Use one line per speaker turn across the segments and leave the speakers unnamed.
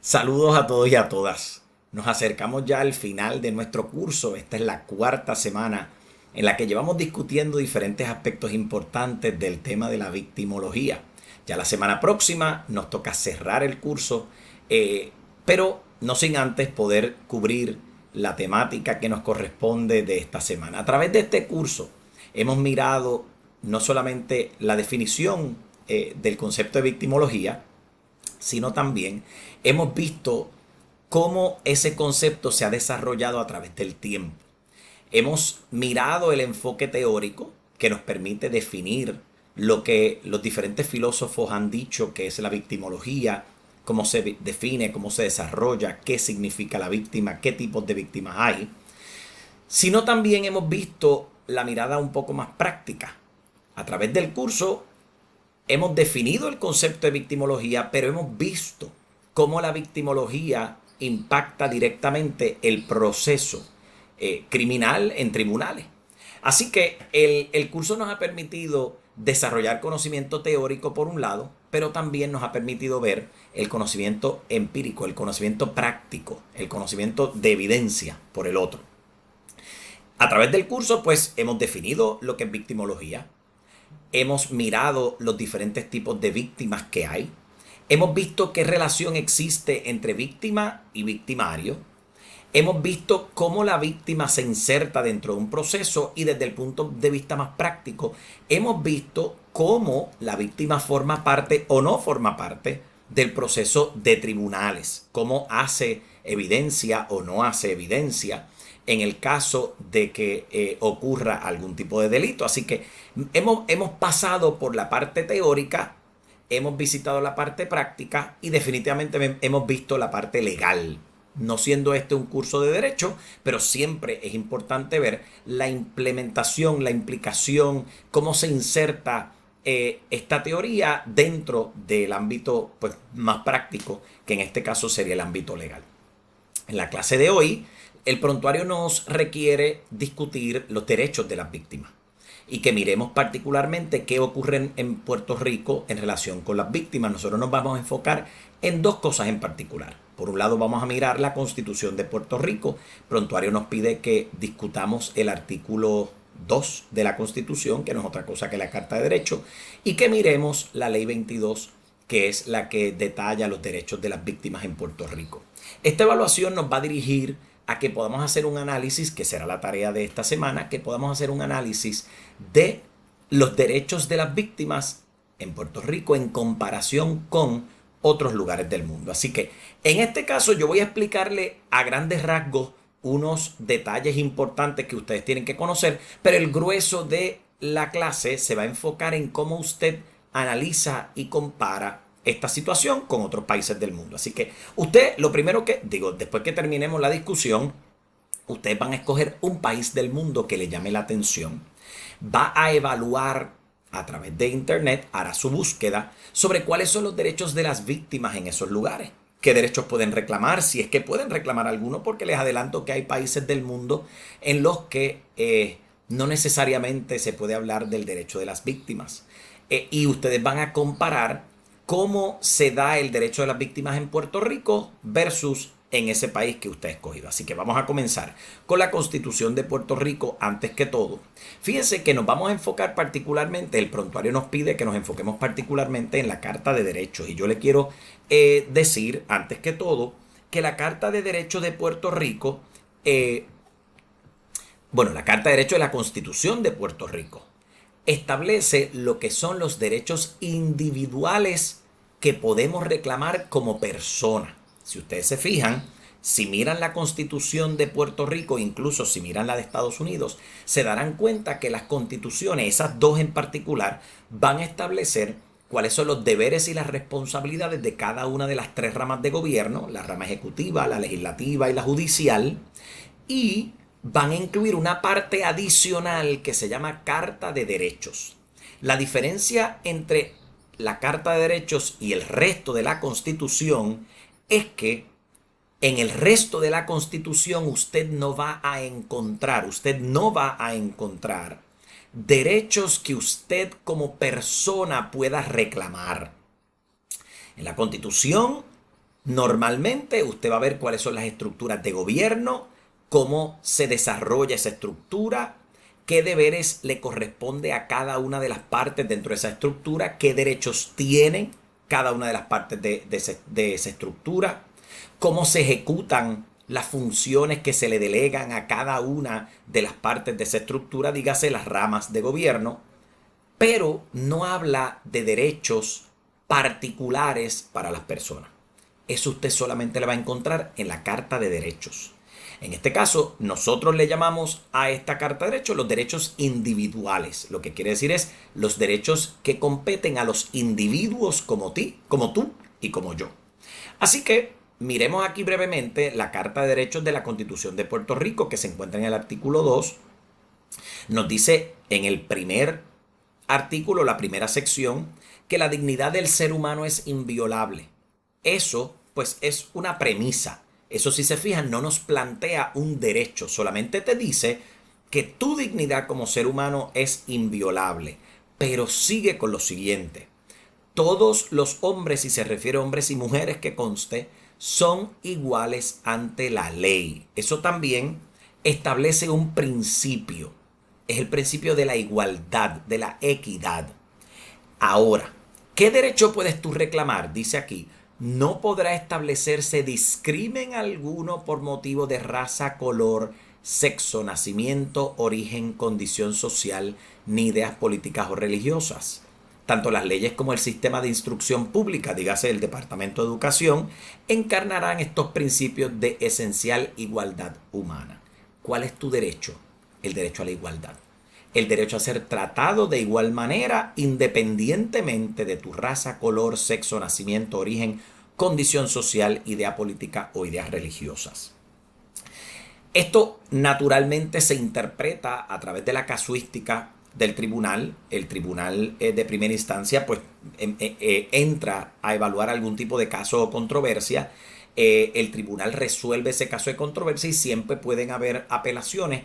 Saludos a todos y a todas. Nos acercamos ya al final de nuestro curso. Esta es la cuarta semana en la que llevamos discutiendo diferentes aspectos importantes del tema de la victimología. Ya la semana próxima nos toca cerrar el curso, pero no sin antes poder cubrir la temática que nos corresponde de esta semana. A través de este curso hemos mirado no solamente la definición del concepto de victimología, sino también hemos visto cómo ese concepto se ha desarrollado a través del tiempo. Hemos mirado el enfoque teórico que nos permite definir lo que los diferentes filósofos han dicho que es la victimología, cómo se define, cómo se desarrolla, qué significa la víctima, qué tipos de víctimas hay, sino también hemos visto la mirada un poco más práctica. A través del curso hemos definido el concepto de victimología, pero hemos visto cómo la victimología impacta directamente el proceso criminal en tribunales. Así que el curso nos ha permitido desarrollar conocimiento teórico por un lado, pero también nos ha permitido ver el conocimiento empírico, el conocimiento práctico, el conocimiento de evidencia por el otro. A través del curso, pues, hemos definido lo que es victimología, hemos mirado los diferentes tipos de víctimas que hay, hemos visto qué relación existe entre víctima y victimario, hemos visto cómo la víctima se inserta dentro de un proceso y desde el punto de vista más práctico, hemos visto cómo la víctima forma parte o no forma parte del proceso de tribunales, cómo hace evidencia o no hace evidencia en el caso de que ocurra algún tipo de delito. Así que hemos pasado por la parte teórica, hemos visitado la parte práctica y definitivamente hemos visto la parte legal. No siendo este un curso de derecho, pero siempre es importante ver la implementación, la implicación, cómo se inserta esta teoría dentro del ámbito pues, más práctico, que en este caso sería el ámbito legal. En la clase de hoy, el prontuario nos requiere discutir los derechos de las víctimas y que miremos particularmente qué ocurre en Puerto Rico en relación con las víctimas. Nosotros nos vamos a enfocar en dos cosas en particular. Por un lado vamos a mirar la Constitución de Puerto Rico. El prontuario nos pide que discutamos el artículo 2 de la Constitución, que no es otra cosa que la Carta de Derechos, y que miremos la Ley 22, que es la que detalla los derechos de las víctimas en Puerto Rico. Esta evaluación nos va a dirigir a que podamos hacer un análisis, que será la tarea de esta semana, que podamos hacer un análisis de los derechos de las víctimas en Puerto Rico en comparación con otros lugares del mundo. Así que en este caso yo voy a explicarle a grandes rasgos unos detalles importantes que ustedes tienen que conocer, pero el grueso de la clase se va a enfocar en cómo usted analiza y compara esta situación con otros países del mundo. Así que usted, lo primero que digo, después que terminemos la discusión, ustedes van a escoger un país del mundo que le llame la atención. Va a evaluar a través de internet, hará su búsqueda sobre cuáles son los derechos de las víctimas en esos lugares. ¿Qué derechos pueden reclamar? Si es que pueden reclamar alguno, porque les adelanto que hay países del mundo en los que no necesariamente se puede hablar del derecho de las víctimas. Y ustedes van a comparar cómo se da el derecho de las víctimas en Puerto Rico versus en ese país que usted ha escogido. Así que vamos a comenzar con la Constitución de Puerto Rico antes que todo. Fíjense que nos vamos a enfocar particularmente, el prontuario nos pide que nos enfoquemos particularmente en la Carta de Derechos. Y yo le quiero decir antes que todo que la Carta de Derechos de Puerto Rico, la Carta de Derechos de la Constitución de Puerto Rico, establece lo que son los derechos individuales que podemos reclamar como persona. Si ustedes se fijan, si miran la Constitución de Puerto Rico, incluso si miran la de Estados Unidos, se darán cuenta que las constituciones, esas dos en particular, van a establecer cuáles son los deberes y las responsabilidades de cada una de las tres ramas de gobierno, la rama ejecutiva, la legislativa y la judicial, y van a incluir una parte adicional que se llama Carta de Derechos. La diferencia entre la Carta de Derechos y el resto de la Constitución es que en el resto de la Constitución usted no va a encontrar derechos que usted como persona pueda reclamar. En la Constitución Normalmente usted va a ver cuáles son las estructuras de gobierno, cómo se desarrolla esa estructura, qué deberes le corresponde a cada una de las partes dentro de esa estructura, qué derechos tienen cada una de las partes de esa estructura, cómo se ejecutan las funciones que se le delegan a cada una de las partes de esa estructura, dígase las ramas de gobierno, pero no habla de derechos particulares para las personas. Eso usted solamente lo va a encontrar en la Carta de Derechos. En este caso, nosotros le llamamos a esta Carta de Derechos los derechos individuales. Lo que quiere decir es los derechos que competen a los individuos como tú y como yo. Así que miremos aquí brevemente la Carta de Derechos de la Constitución de Puerto Rico, que se encuentra en el artículo 2. Nos dice en el primer artículo, la primera sección, que la dignidad del ser humano es inviolable. Eso, pues, es una premisa. Eso, si se fijan, no nos plantea un derecho, solamente te dice que tu dignidad como ser humano es inviolable. Pero sigue con lo siguiente. Todos los hombres, y se refiere a hombres y mujeres que conste, son iguales ante la ley. Eso también establece un principio. Es el principio de la igualdad, de la equidad. Ahora, ¿qué derecho puedes tú reclamar? Dice aquí, no podrá establecerse discrimen alguno por motivo de raza, color, sexo, nacimiento, origen, condición social, ni ideas políticas o religiosas. Tanto las leyes como el sistema de instrucción pública, dígase el Departamento de Educación, encarnarán estos principios de esencial igualdad humana. ¿Cuál es tu derecho? El derecho a la igualdad. El derecho a ser tratado de igual manera independientemente de tu raza, color, sexo, nacimiento, origen, condición social, idea política o ideas religiosas. Esto naturalmente se interpreta a través de la casuística del tribunal. El tribunal de primera instancia pues entra a evaluar algún tipo de caso o controversia. El tribunal resuelve ese caso de controversia y siempre pueden haber apelaciones.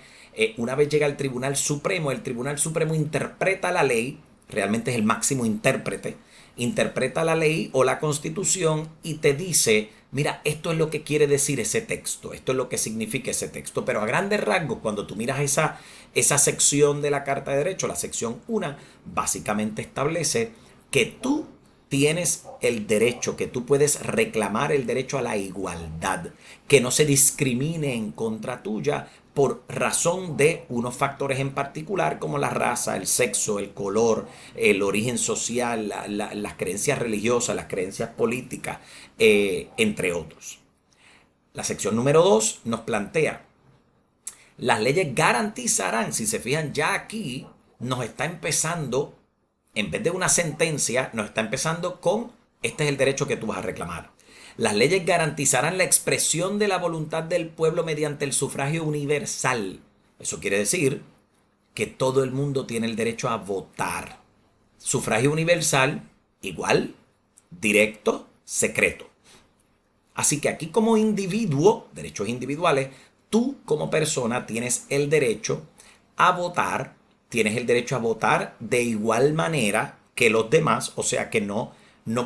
Una vez llega al Tribunal Supremo, el Tribunal Supremo interpreta la ley, realmente es el máximo intérprete, interpreta la ley o la Constitución y te dice, mira, esto es lo que quiere decir ese texto, esto es lo que significa ese texto, pero a grandes rasgos, cuando tú miras esa sección de la Carta de Derecho, la sección 1, básicamente establece que tú tienes el derecho, que tú puedes reclamar el derecho a la igualdad, que no se discrimine en contra tuya por razón de unos factores en particular como la raza, el sexo, el color, el origen social, las creencias religiosas, las creencias políticas, entre otros. La sección número 2 nos plantea, las leyes garantizarán, si se fijan ya aquí, nos está empezando, en vez de una sentencia, nos está empezando con, este es el derecho que tú vas a reclamar. Las leyes garantizarán la expresión de la voluntad del pueblo mediante el sufragio universal. Eso quiere decir que todo el mundo tiene el derecho a votar. Sufragio universal igual, directo, secreto. Así que aquí como individuo, derechos individuales, tú como persona tienes el derecho a votar, tienes el derecho a votar de igual manera que los demás, o sea que no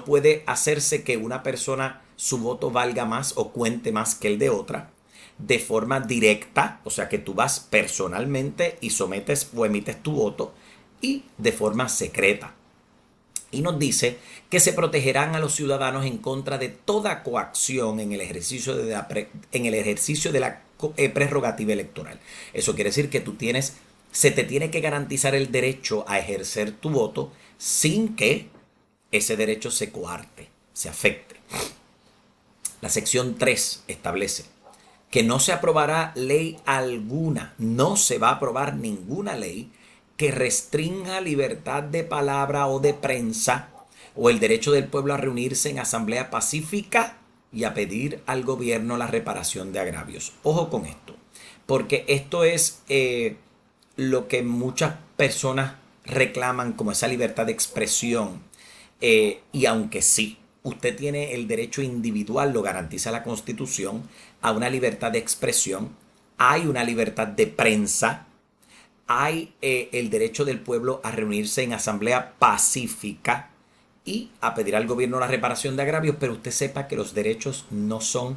puede hacerse que una persona su voto valga más o cuente más que el de otra, de forma directa, o sea que tú vas personalmente y sometes o emites tu voto, y de forma secreta. Y nos dice que se protegerán a los ciudadanos en contra de toda coacción en el ejercicio de la prerrogativa electoral. Eso quiere decir que se te tiene que garantizar el derecho a ejercer tu voto sin que ese derecho se coarte, se afecte. La sección 3 establece que no se aprobará ley alguna, no se va a aprobar ninguna ley que restrinja libertad de palabra o de prensa o el derecho del pueblo a reunirse en asamblea pacífica y a pedir al gobierno la reparación de agravios. Ojo con esto, porque esto es lo que muchas personas reclaman como esa libertad de expresión. Y aunque sí, usted tiene el derecho individual, lo garantiza la Constitución, a una libertad de expresión, hay una libertad de prensa, hay el derecho del pueblo a reunirse en asamblea pacífica y a pedir al gobierno la reparación de agravios, pero usted sepa que los derechos no son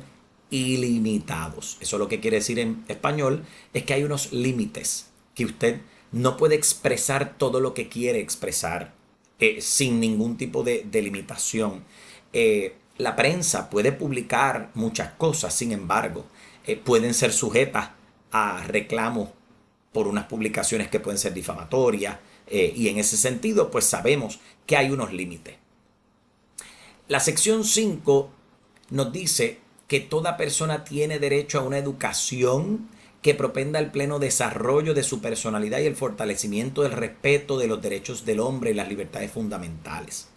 ilimitados. Eso lo que quiere decir en español es que hay unos límites, que usted no puede expresar todo lo que quiere expresar sin ningún tipo de limitación. La prensa puede publicar muchas cosas, sin embargo, pueden ser sujetas a reclamos por unas publicaciones que pueden ser difamatorias, y en ese sentido pues sabemos que hay unos límites. La sección 5 nos dice que toda persona tiene derecho a una educación que propenda el pleno desarrollo de su personalidad y el fortalecimiento del respeto de los derechos del hombre y las libertades fundamentales.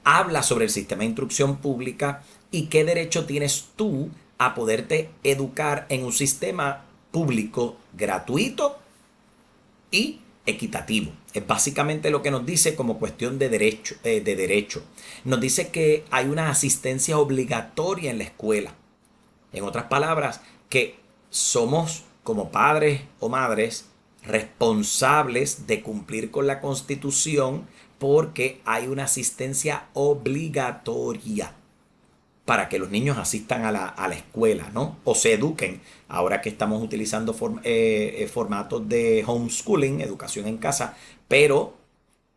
Habla sobre el sistema de instrucción pública y qué derecho tienes tú a poderte educar en un sistema público gratuito y equitativo. Es básicamente lo que nos dice como cuestión de derecho. Nos dice que hay una asistencia obligatoria en la escuela. En otras palabras, que somos como padres o madres responsables de cumplir con la Constitución porque hay una asistencia obligatoria para que los niños asistan a la escuela, ¿no? O se eduquen. Ahora que estamos utilizando formatos de homeschooling, educación en casa, pero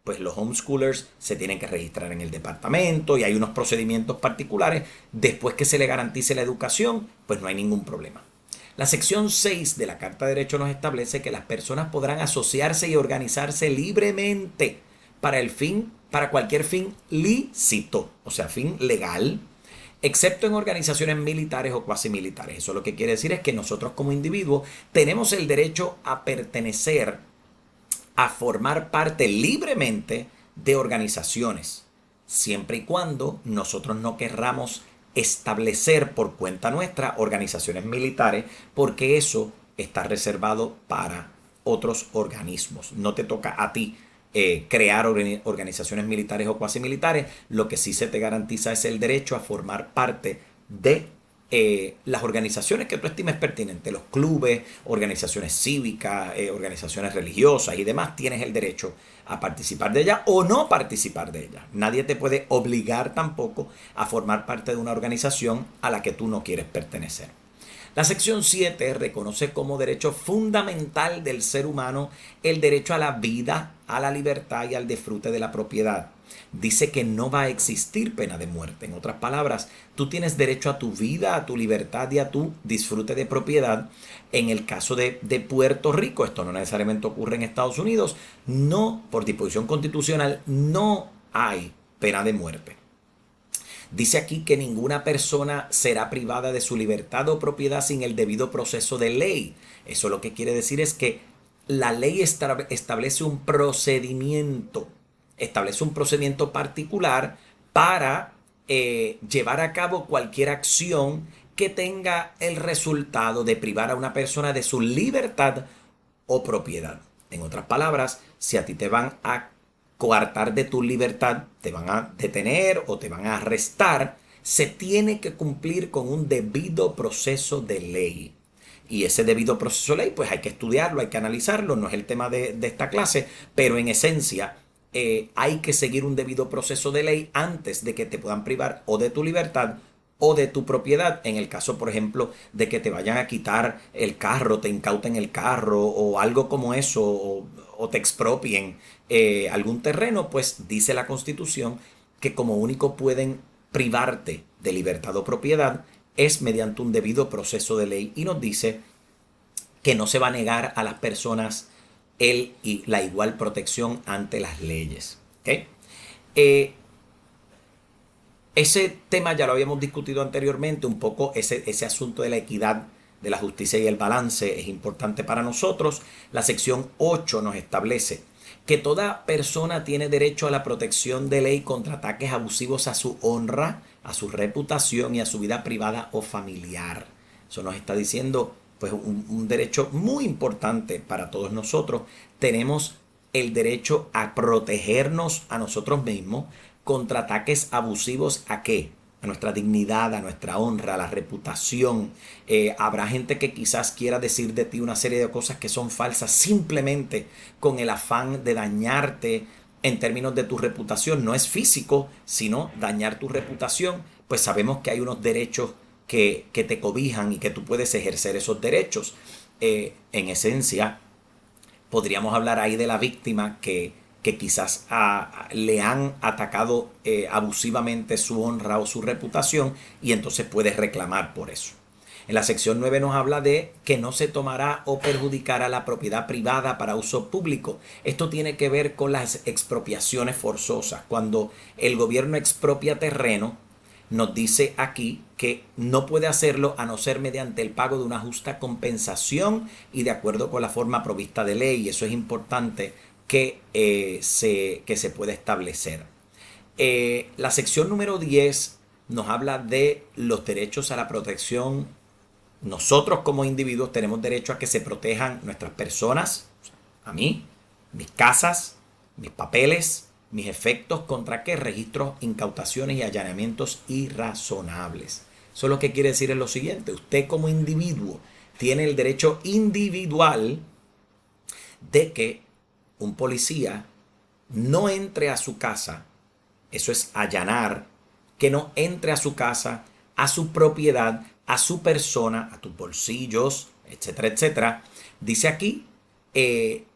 pues los homeschoolers se tienen que registrar en el departamento y hay unos procedimientos particulares. Después que se le garantice la educación, pues no hay ningún problema. La sección 6 de la Carta de Derechos nos establece que las personas podrán asociarse y organizarse libremente para cualquier fin lícito, o sea, fin legal, excepto en organizaciones militares o cuasi militares. Eso lo que quiere decir es que nosotros como individuos tenemos el derecho a pertenecer, a formar parte libremente de organizaciones, siempre y cuando nosotros no querramos establecer por cuenta nuestra organizaciones militares, porque eso está reservado para otros organismos. No te toca a ti crear organizaciones militares o cuasi militares. Lo que sí se te garantiza es el derecho a formar parte de las organizaciones que tú estimes pertinentes, los clubes, organizaciones cívicas, organizaciones religiosas y demás. Tienes el derecho a participar de ellas o no participar de ellas. Nadie te puede obligar tampoco a formar parte de una organización a la que tú no quieres pertenecer. La sección 7 reconoce como derecho fundamental del ser humano el derecho a la vida, a la libertad y al disfrute de la propiedad. Dice que no va a existir pena de muerte. En otras palabras, tú tienes derecho a tu vida, a tu libertad y a tu disfrute de propiedad. En el caso de Puerto Rico, esto no necesariamente ocurre en Estados Unidos, no, por disposición constitucional, no hay pena de muerte. Dice aquí que ninguna persona será privada de su libertad o propiedad sin el debido proceso de ley. Eso lo que quiere decir es que la ley establece un procedimiento particular para llevar a cabo cualquier acción que tenga el resultado de privar a una persona de su libertad o propiedad. En otras palabras, si a ti te van a coartar de tu libertad, te van a detener o te van a arrestar, se tiene que cumplir con un debido proceso de ley. Y ese debido proceso de ley, pues hay que estudiarlo, hay que analizarlo, no es el tema de esta clase, pero en esencia hay que seguir un debido proceso de ley antes de que te puedan privar o de tu libertad o de tu propiedad. En el caso, por ejemplo, de que te vayan a quitar el carro, te incauten el carro o algo como eso, o te expropien algún terreno, pues dice la Constitución que como único pueden privarte de libertad o propiedad es mediante un debido proceso de ley, y nos dice que no se va a negar a las personas la igual protección ante las leyes. ¿Okay? Ese tema ya lo habíamos discutido anteriormente, un poco ese asunto de la equidad, de la justicia y el balance es importante para nosotros. La sección 8 nos establece que toda persona tiene derecho a la protección de ley contra ataques abusivos a su honra, a su reputación y a su vida privada o familiar. Eso nos está diciendo pues un derecho muy importante para todos nosotros. Tenemos el derecho a protegernos a nosotros mismos contra ataques abusivos. ¿A qué? A nuestra dignidad, a nuestra honra, a la reputación. Habrá gente que quizás quiera decir de ti una serie de cosas que son falsas simplemente con el afán de dañarte en términos de tu reputación, no es físico, sino dañar tu reputación, pues sabemos que hay unos derechos que te cobijan y que tú puedes ejercer esos derechos. En esencia, podríamos hablar ahí de la víctima que quizás le han atacado abusivamente su honra o su reputación y entonces puedes reclamar por eso. En la sección 9 nos habla de que no se tomará o perjudicará la propiedad privada para uso público. Esto tiene que ver con las expropiaciones forzosas. Cuando el gobierno expropia terreno, nos dice aquí que no puede hacerlo a no ser mediante el pago de una justa compensación y de acuerdo con la forma provista de ley. Y eso es importante que se pueda establecer. La sección número 10 nos habla de los derechos a la protección. Nosotros como individuos tenemos derecho a que se protejan nuestras personas, a mí, mis casas, mis papeles, mis efectos contra qué registros, incautaciones y allanamientos irrazonables. Eso lo que quiere decir es lo siguiente: usted como individuo tiene el derecho individual de que un policía no entre a su casa, eso es allanar, que no entre a su casa, a su propiedad, a su persona, a tus bolsillos, etcétera, etcétera. Dice aquí que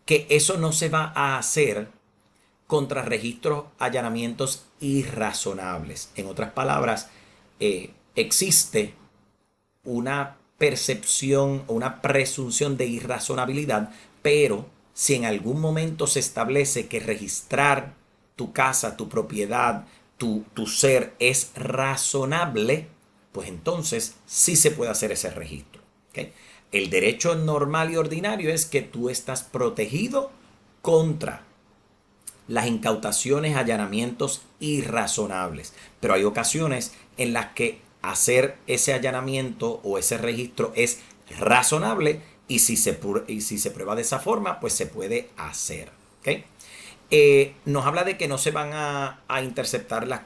eso no se va a hacer contra registros, allanamientos irrazonables. En otras palabras, existe una percepción o una presunción de irrazonabilidad, pero si en algún momento se establece que registrar tu casa, tu propiedad, tu ser es razonable, pues entonces sí se puede hacer ese registro. ¿Okay? El derecho normal y ordinario es que tú estás protegido contra las incautaciones, allanamientos irrazonables. Pero hay ocasiones en las que hacer ese allanamiento o ese registro es razonable y si se prueba de esa forma, pues se puede hacer. ¿Okay? Nos habla de que no se van a interceptar las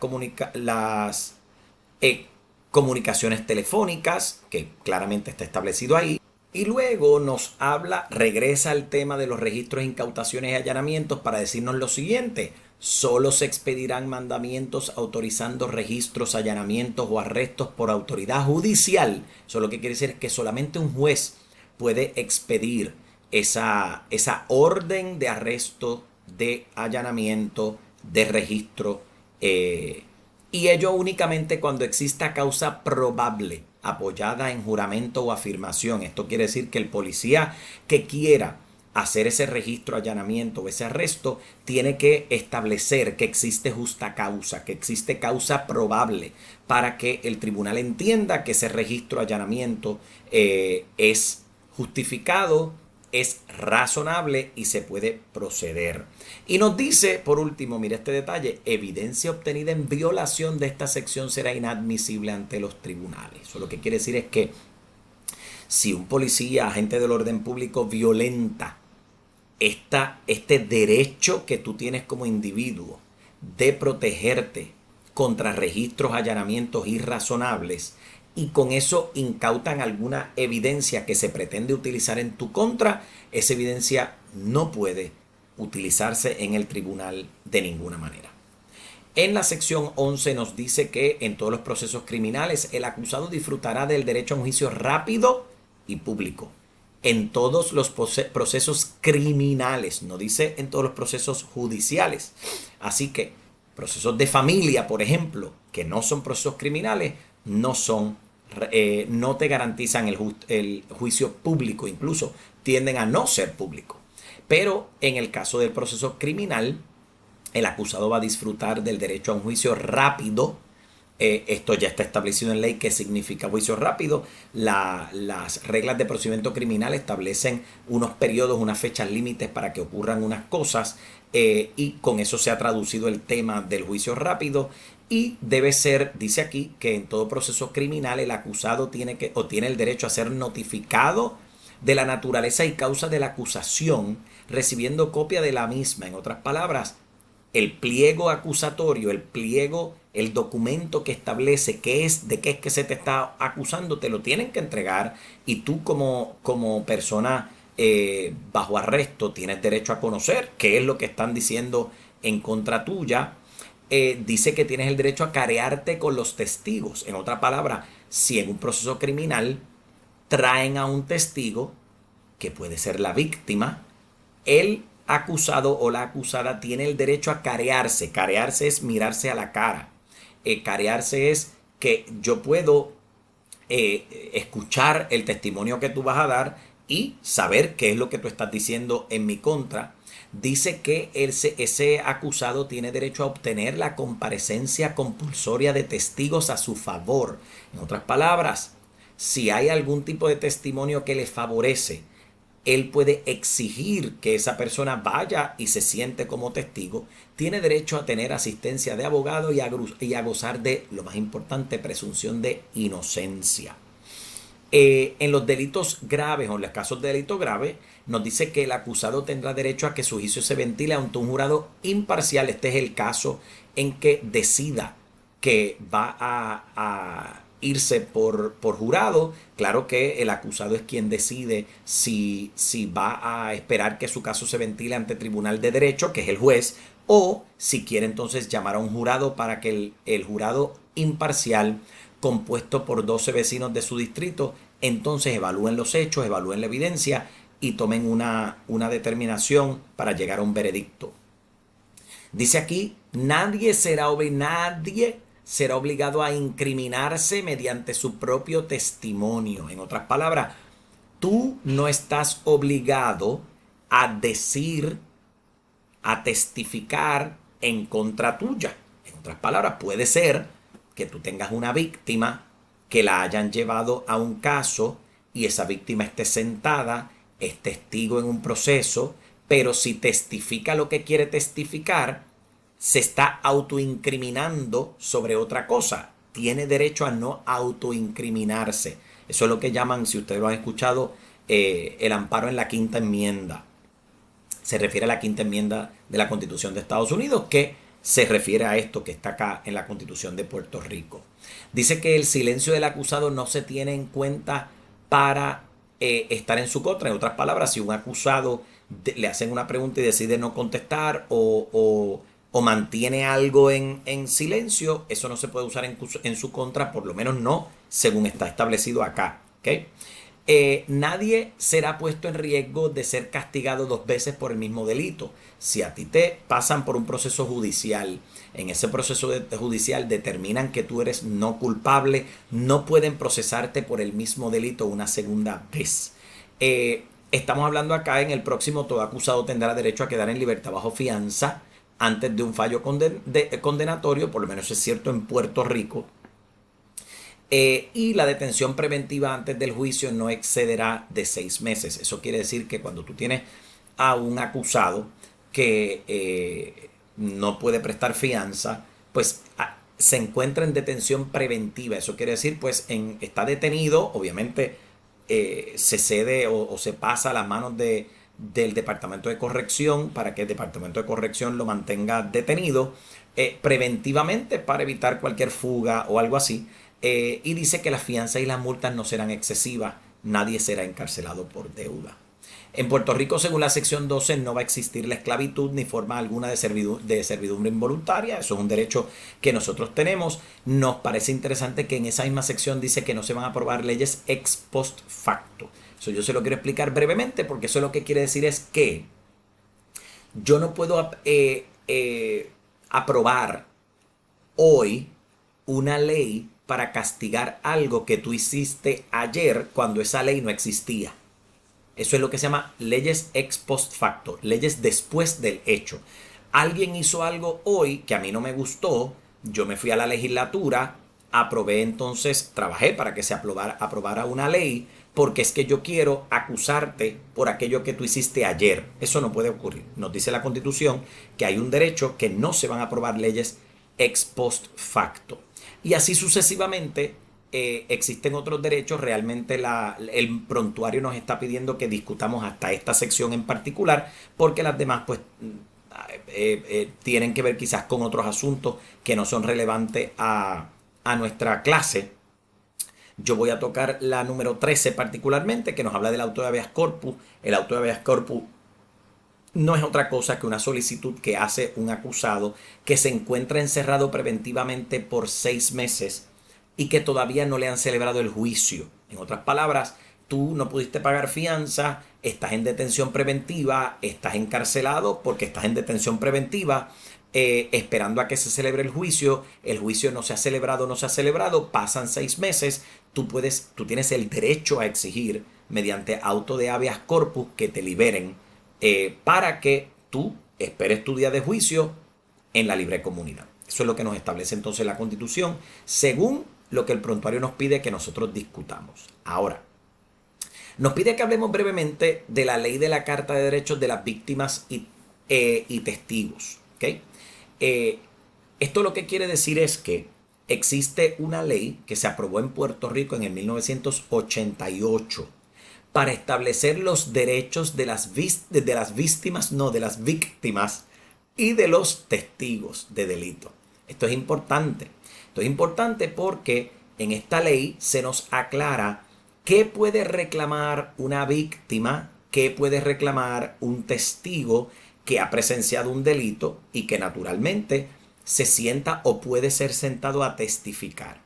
comunicaciones telefónicas, que claramente está establecido ahí. Y luego nos habla, regresa al tema de los registros, incautaciones y allanamientos para decirnos lo siguiente: solo se expedirán mandamientos autorizando registros, allanamientos o arrestos por autoridad judicial. Eso lo que quiere decir es que solamente un juez puede expedir esa orden de arresto, de allanamiento, de registro, y ello únicamente cuando exista causa probable apoyada en juramento o afirmación. Esto quiere decir que el policía que quiera hacer ese registro, allanamiento o ese arresto tiene que establecer que existe justa causa, que existe causa probable para que el tribunal entienda que ese registro, allanamiento es justificado, es razonable y se puede proceder. Y nos dice, por último, mira este detalle: evidencia obtenida en violación de esta sección será inadmisible ante los tribunales. Eso lo que quiere decir es que si un policía, agente del orden público, violenta este derecho que tú tienes como individuo de protegerte contra registros, allanamientos irrazonables, y con eso incautan alguna evidencia que se pretende utilizar en tu contra, esa evidencia no puede utilizarse en el tribunal de ninguna manera. En la sección 11 nos dice que en todos los procesos criminales el acusado disfrutará del derecho a un juicio rápido y público. En todos los procesos criminales, no dice en todos los procesos judiciales. Así que procesos de familia, por ejemplo, que no son procesos criminales, no te garantizan el juicio público, incluso tienden a no ser público. Pero en el caso del proceso criminal, el acusado va a disfrutar del derecho a un juicio rápido. Esto ya está establecido en ley. ¿Qué significa juicio rápido? Las reglas de procedimiento criminal establecen unos periodos, unas fechas límites para que ocurran unas cosas, y con eso se ha traducido el tema del juicio rápido. Y debe ser, dice aquí, que en todo proceso criminal el acusado tiene el derecho a ser notificado de la naturaleza y causa de la acusación, recibiendo copia de la misma. En otras palabras, el pliego acusatorio, el documento que establece de qué es que se te está acusando, te lo tienen que entregar, y tú como persona bajo arresto tienes derecho a conocer qué es lo que están diciendo en contra tuya, dice que tienes el derecho a carearte con los testigos. En otra palabra, si en un proceso criminal traen a un testigo, que puede ser la víctima, el acusado o la acusada tiene el derecho a carearse. Carearse es mirarse a la cara. Carearse es que yo puedo escuchar el testimonio que tú vas a dar y saber qué es lo que tú estás diciendo en mi contra. Dice que ese acusado tiene derecho a obtener la comparecencia compulsoria de testigos a su favor. En otras palabras, si hay algún tipo de testimonio que le favorece, él puede exigir que esa persona vaya y se siente como testigo, tiene derecho a tener asistencia de abogado y a gozar de, lo más importante, presunción de inocencia. En los delitos graves o en los casos de delito grave, nos dice que el acusado tendrá derecho a que su juicio se ventile ante un jurado imparcial. Este es el caso en que decida que va a irse por jurado. Claro que el acusado es quien decide si va a esperar que su caso se ventile ante tribunal de derecho, que es el juez, o si quiere entonces llamar a un jurado para que el jurado imparcial, compuesto por 12 vecinos de su distrito, entonces evalúen los hechos, evalúen la evidencia y tomen una determinación para llegar a un veredicto. Dice aquí, nadie será obligado a incriminarse mediante su propio testimonio. En otras palabras, tú no estás obligado a decir, a testificar en contra tuya. En otras palabras, puede ser que tú tengas una víctima, que la hayan llevado a un caso y esa víctima esté sentada, es testigo en un proceso, pero si testifica lo que quiere testificar, se está autoincriminando sobre otra cosa. Tiene derecho a no autoincriminarse. Eso es lo que llaman, si ustedes lo han escuchado, el amparo en la quinta enmienda. Se refiere a la quinta enmienda de la Constitución de Estados Unidos, que se refiere a esto que está acá en la Constitución de Puerto Rico. Dice que el silencio del acusado no se tiene en cuenta para estar en su contra. En otras palabras, si un acusado le hacen una pregunta y decide no contestar o mantiene algo en silencio, eso no se puede usar en su contra, por lo menos no según está establecido acá. ¿Okay? Nadie será puesto en riesgo de ser castigado 2 veces por el mismo delito. Si a ti te pasan por un proceso judicial, en ese proceso judicial determinan que tú eres no culpable, no pueden procesarte por el mismo delito una segunda vez. Estamos hablando acá en el próximo, todo acusado tendrá derecho a quedar en libertad bajo fianza antes de un fallo condenatorio, por lo menos es cierto en Puerto Rico. Y la detención preventiva antes del juicio no excederá de 6 meses. Eso quiere decir que cuando tú tienes a un acusado que no puede prestar fianza, pues se encuentra en detención preventiva. Eso quiere decir, pues está detenido, obviamente se cede o se pasa a las manos del Departamento de Corrección para que el Departamento de Corrección lo mantenga detenido preventivamente para evitar cualquier fuga o algo así. Y dice que las fianzas y las multas no serán excesivas, nadie será encarcelado por deuda. En Puerto Rico, según la sección 12, no va a existir la esclavitud ni forma alguna de servidumbre involuntaria. Eso es un derecho que nosotros tenemos. Nos parece interesante que en esa misma sección dice que no se van a aprobar leyes ex post facto. Eso yo se lo quiero explicar brevemente porque eso lo que quiere decir es que yo no puedo aprobar hoy una ley para castigar algo que tú hiciste ayer cuando esa ley no existía. Eso es lo que se llama leyes ex post facto, leyes después del hecho. Alguien hizo algo hoy que a mí no me gustó, yo me fui a la legislatura, aprobé entonces, trabajé para que se aprobara una ley, porque es que yo quiero acusarte por aquello que tú hiciste ayer. Eso no puede ocurrir. Nos dice la Constitución que hay un derecho que no se van a aprobar leyes ex post facto. Y así sucesivamente existen otros derechos. Realmente el prontuario nos está pidiendo que discutamos hasta esta sección en particular, porque las demás pues tienen que ver quizás con otros asuntos que no son relevantes a nuestra clase. Yo voy a tocar la número 13 particularmente, que nos habla del auto de habeas corpus. El auto de habeas corpus no es otra cosa que una solicitud que hace un acusado que se encuentra encerrado preventivamente por 6 meses y que todavía no le han celebrado el juicio. En otras palabras, tú no pudiste pagar fianza, estás en detención preventiva, estás encarcelado porque estás en detención preventiva, esperando a que se celebre el juicio no se ha celebrado, no se ha celebrado, pasan 6 meses, tú tienes el derecho a exigir mediante auto de habeas corpus que te liberen para que tú esperes tu día de juicio en la libre comunidad. Eso es lo que nos establece entonces la Constitución, según lo que el prontuario nos pide que nosotros discutamos. Ahora, nos pide que hablemos brevemente de la ley de la Carta de Derechos de las Víctimas y Testigos. ¿Okay? Esto lo que quiere decir es que existe una ley que se aprobó en Puerto Rico en el 1988 para establecer los derechos de las víctimas, no, de las víctimas y de los testigos de delito. Esto es importante. Esto es importante porque en esta ley se nos aclara qué puede reclamar una víctima, qué puede reclamar un testigo que ha presenciado un delito y que naturalmente se sienta o puede ser sentado a testificar.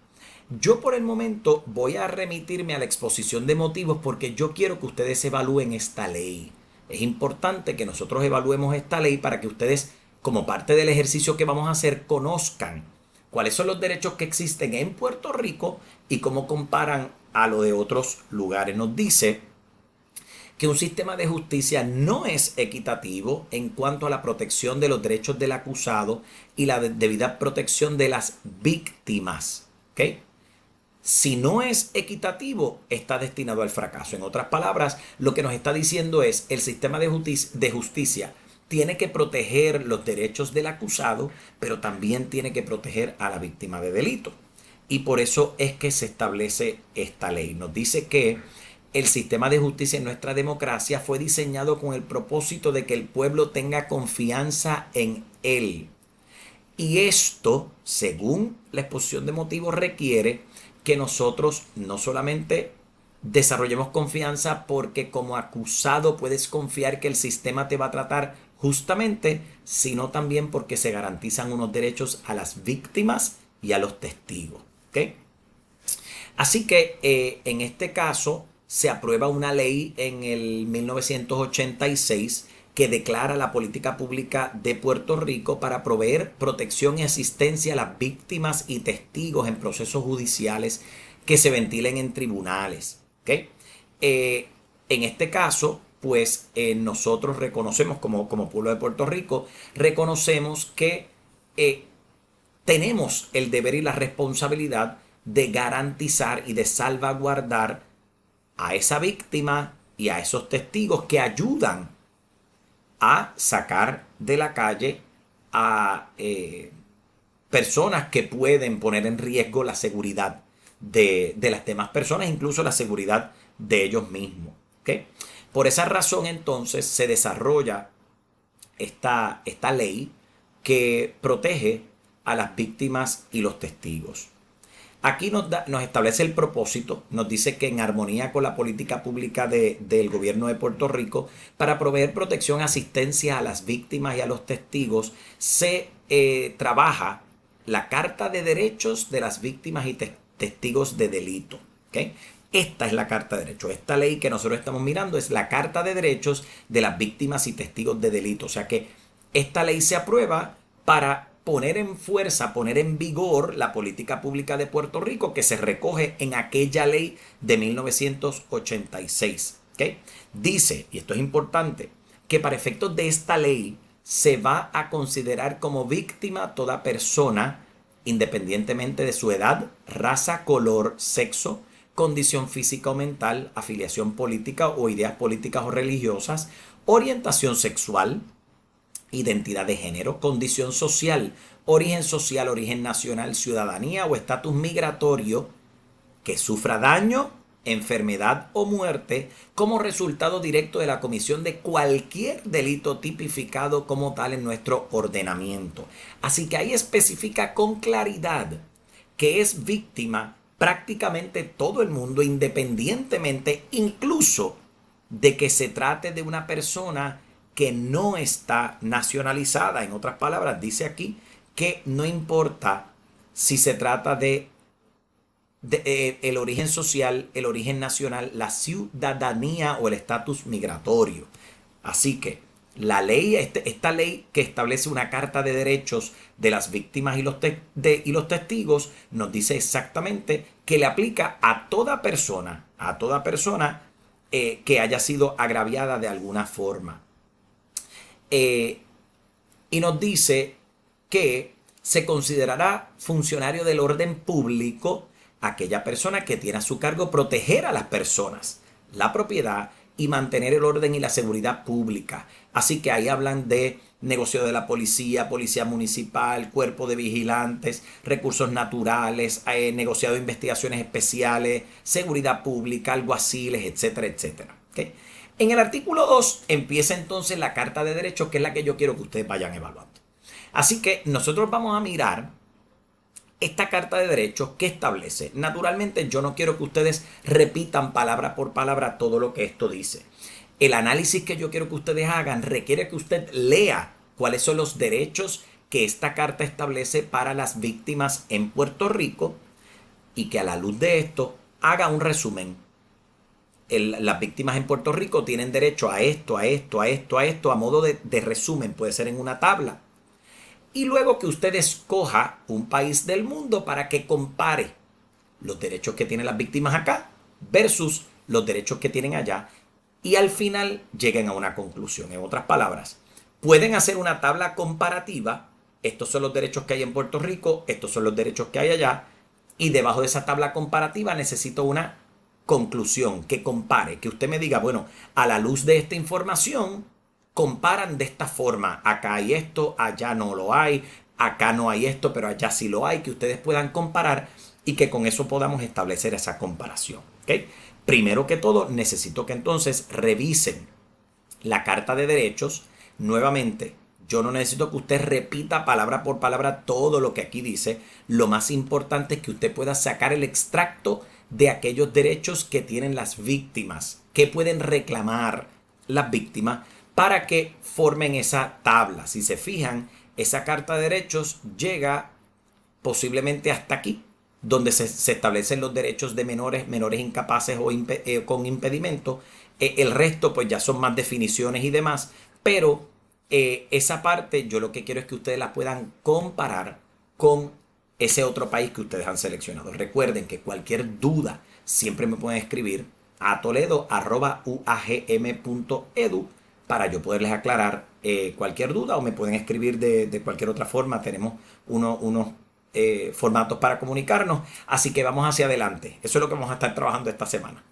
Yo por el momento voy a remitirme a la exposición de motivos porque yo quiero que ustedes evalúen esta ley. Es importante que nosotros evaluemos esta ley para que ustedes, como parte del ejercicio que vamos a hacer, conozcan cuáles son los derechos que existen en Puerto Rico y cómo comparan a lo de otros lugares. Nos dice que un sistema de justicia no es equitativo en cuanto a la protección de los derechos del acusado y la debida protección de las víctimas. ¿Okay? Si no es equitativo, está destinado al fracaso. En otras palabras, lo que nos está diciendo es el sistema de justicia tiene que proteger los derechos del acusado, pero también tiene que proteger a la víctima de delito. Y por eso es que se establece esta ley. Nos dice que el sistema de justicia en nuestra democracia fue diseñado con el propósito de que el pueblo tenga confianza en él. Y esto, según la exposición de motivos, requiere que nosotros no solamente desarrollemos confianza porque como acusado puedes confiar que el sistema te va a tratar justamente, sino también porque se garantizan unos derechos a las víctimas y a los testigos. ¿Okay? Así que en este caso se aprueba una ley en el 1986 que declara la política pública de Puerto Rico para proveer protección y asistencia a las víctimas y testigos en procesos judiciales que se ventilen en tribunales. ¿Okay? En este caso, pues nosotros reconocemos como pueblo de Puerto Rico, reconocemos que tenemos el deber y la responsabilidad de garantizar y de salvaguardar a esa víctima y a esos testigos que ayudan a sacar de la calle a personas que pueden poner en riesgo la seguridad de las demás personas, incluso la seguridad de ellos mismos. ¿Okay? Por esa razón entonces se desarrolla esta ley que protege a las víctimas y los testigos. Aquí nos establece el propósito, nos dice que en armonía con la política pública del gobierno de Puerto Rico, para proveer protección, asistencia a las víctimas y a los testigos, se trabaja la Carta de Derechos de las Víctimas y Testigos de Delito. ¿Okay? Esta es la Carta de Derechos. Esta ley que nosotros estamos mirando es la Carta de Derechos de las Víctimas y Testigos de Delito. O sea que esta ley se aprueba para poner en fuerza, poner en vigor la política pública de Puerto Rico que se recoge en aquella ley de 1986. ¿Okay? Dice, y esto es importante, que para efectos de esta ley se va a considerar como víctima toda persona, independientemente de su edad, raza, color, sexo, condición física o mental, afiliación política o ideas políticas o religiosas, orientación sexual, identidad de género, condición social, origen nacional, ciudadanía o estatus migratorio, que sufra daño, enfermedad o muerte como resultado directo de la comisión de cualquier delito tipificado como tal en nuestro ordenamiento. Así que ahí especifica con claridad que es víctima prácticamente todo el mundo, independientemente incluso de que se trate de una persona que no está nacionalizada. En otras palabras, dice aquí que no importa si se trata de el origen social, el origen nacional, la ciudadanía o el estatus migratorio. Así que la ley, esta ley que establece una carta de derechos de las víctimas y los testigos, nos dice exactamente que le aplica a toda persona que haya sido agraviada de alguna forma. Y nos dice que se considerará funcionario del orden público aquella persona que tiene a su cargo proteger a las personas, la propiedad y mantener el orden y la seguridad pública. Así que ahí hablan de negocio de la policía, policía municipal, cuerpo de vigilantes, recursos naturales, negociado de investigaciones especiales, seguridad pública, alguaciles, etcétera, etcétera. ¿Okay? En el artículo 2 empieza entonces la Carta de Derechos, que es la que yo quiero que ustedes vayan evaluando. Así que nosotros vamos a mirar esta Carta de Derechos que establece. Naturalmente yo no quiero que ustedes repitan palabra por palabra todo lo que esto dice. El análisis que yo quiero que ustedes hagan requiere que usted lea cuáles son los derechos que esta carta establece para las víctimas en Puerto Rico y que a la luz de esto haga un resumen. Las víctimas en Puerto Rico tienen derecho a esto, a esto, a esto, a esto, a modo de resumen, puede ser en una tabla. Y luego que usted escoja un país del mundo para que compare los derechos que tienen las víctimas acá versus los derechos que tienen allá y al final lleguen a una conclusión. En otras palabras, pueden hacer una tabla comparativa. Estos son los derechos que hay en Puerto Rico, estos son los derechos que hay allá, y debajo de esa tabla comparativa necesito una conclusión que compare, que usted me diga, bueno, a la luz de esta información, comparan de esta forma, acá hay esto, allá no lo hay, acá no hay esto, pero allá sí lo hay, que ustedes puedan comparar y que con eso podamos establecer esa comparación. ¿Okay? Primero que todo, necesito que entonces revisen la Carta de Derechos. Nuevamente, yo no necesito que usted repita palabra por palabra todo lo que aquí dice. Lo más importante es que usted pueda sacar el extracto de aquellos derechos que tienen las víctimas, que pueden reclamar las víctimas para que formen esa tabla. Si se fijan, esa Carta de Derechos llega posiblemente hasta aquí, donde se establecen los derechos de menores incapaces o con impedimento. El resto pues ya son más definiciones y demás, pero esa parte yo lo que quiero es que ustedes la puedan comparar con ese otro país que ustedes han seleccionado. Recuerden que cualquier duda siempre me pueden escribir a toledo@uagm.edu para yo poderles aclarar cualquier duda, o me pueden escribir de cualquier otra forma. Tenemos unos formatos para comunicarnos, así que vamos hacia adelante. Eso es lo que vamos a estar trabajando esta semana.